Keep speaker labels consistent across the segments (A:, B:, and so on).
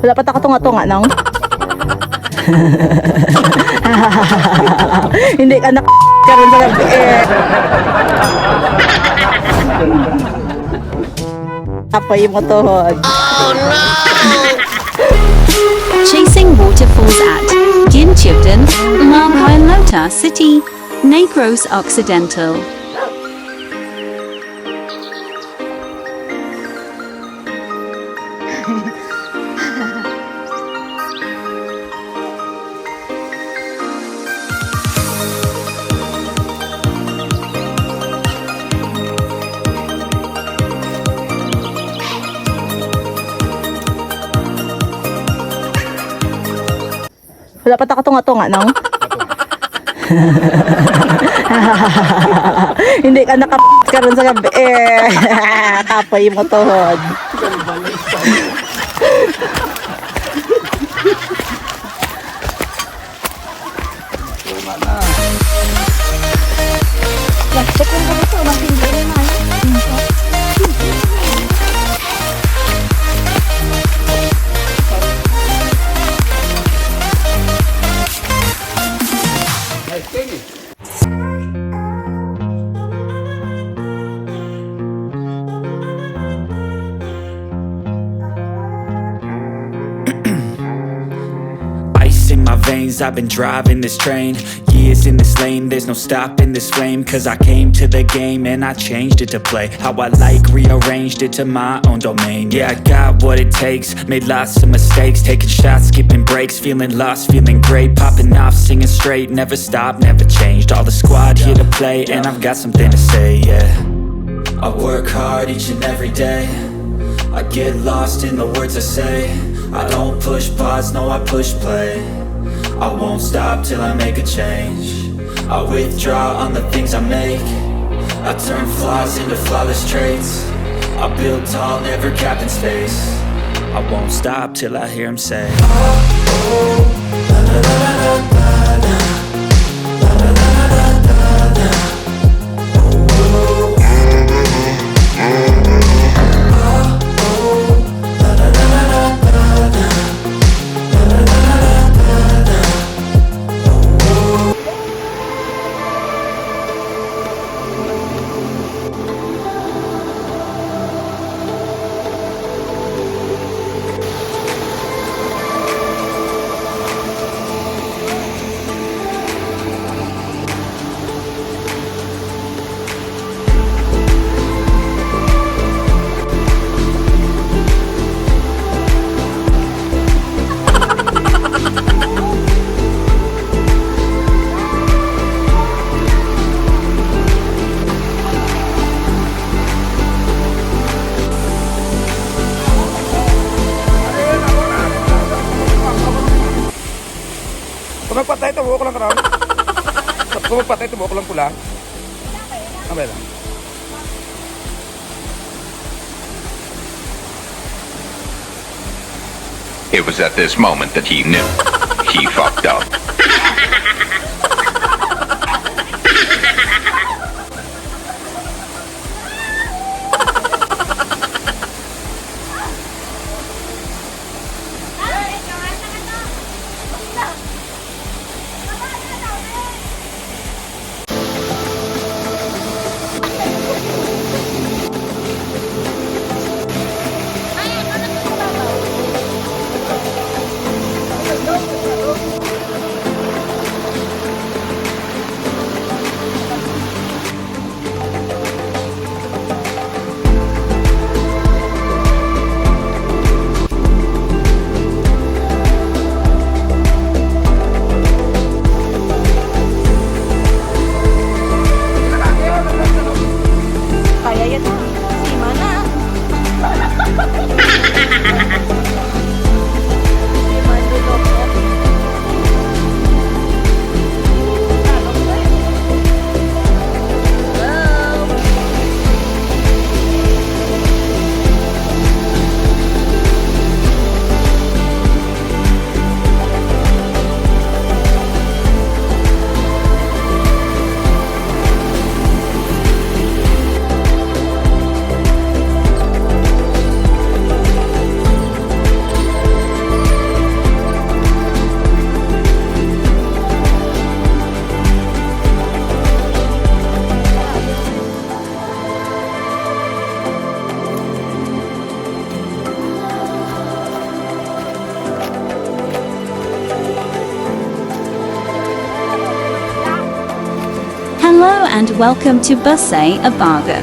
A: Wala pa tunga-tunga nang. Hindi ka karon sa gabi eh. Apoy mo tuhod.
B: Oh no!
C: Chasing waterfalls at Guintubdan, Carlota City, Negros Occidental.
A: Wala pa tunga-tunga nang. Hindi ka karon sa gabi eh. Apoy mo tuhod.
D: In my veins, I've been driving this train. Years in this lane, there's no stopping this flame. Cause I came to the game and I changed it to play how I like, rearranged it to my own domain. Yeah, I got what it takes, made lots of mistakes, taking shots, skipping breaks, feeling lost, feeling great, popping off, singing straight, never stopped, never changed. All the squad here to play and I've got something to say, yeah. I work hard each and every day, I get lost in the words I say. I don't push pause, no I push play. I won't stop till I make a change. I withdraw on the things I make. I turn flaws into flawless traits. I build tall, never capped in space. I won't stop till I hear him say, oh, oh, la la la la la la.
E: Kung magpatay ito, buko ko lang karoon. Kung magpatay ito, buko ko lang pula. Amay lang.
F: It was at this moment that he knew he fucked up.
C: and welcome to Busay Abaga.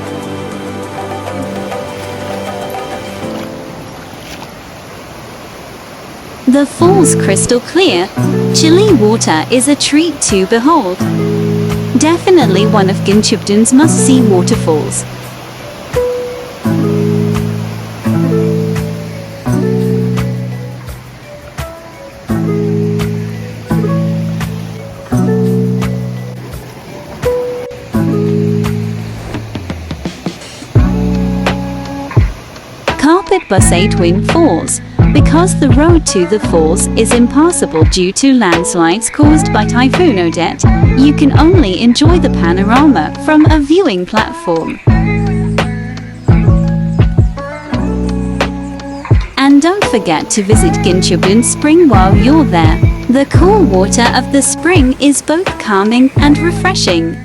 C: The falls crystal clear, chilly water is a treat to behold. Definitely one of Guintubdan's must-see waterfalls. Carpet Busay Twin Falls. Because the road to the falls is impassable due to landslides caused by Typhoon Odette, you can only enjoy the panorama from a viewing platform. And don't forget to visit Guintubdan Spring while you're there. The cool water of the spring is both calming and refreshing.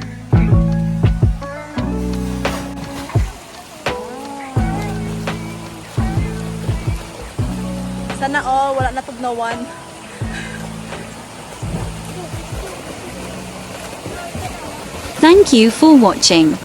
A: Sana all, wala na tugnawan.
C: Thank you for watching.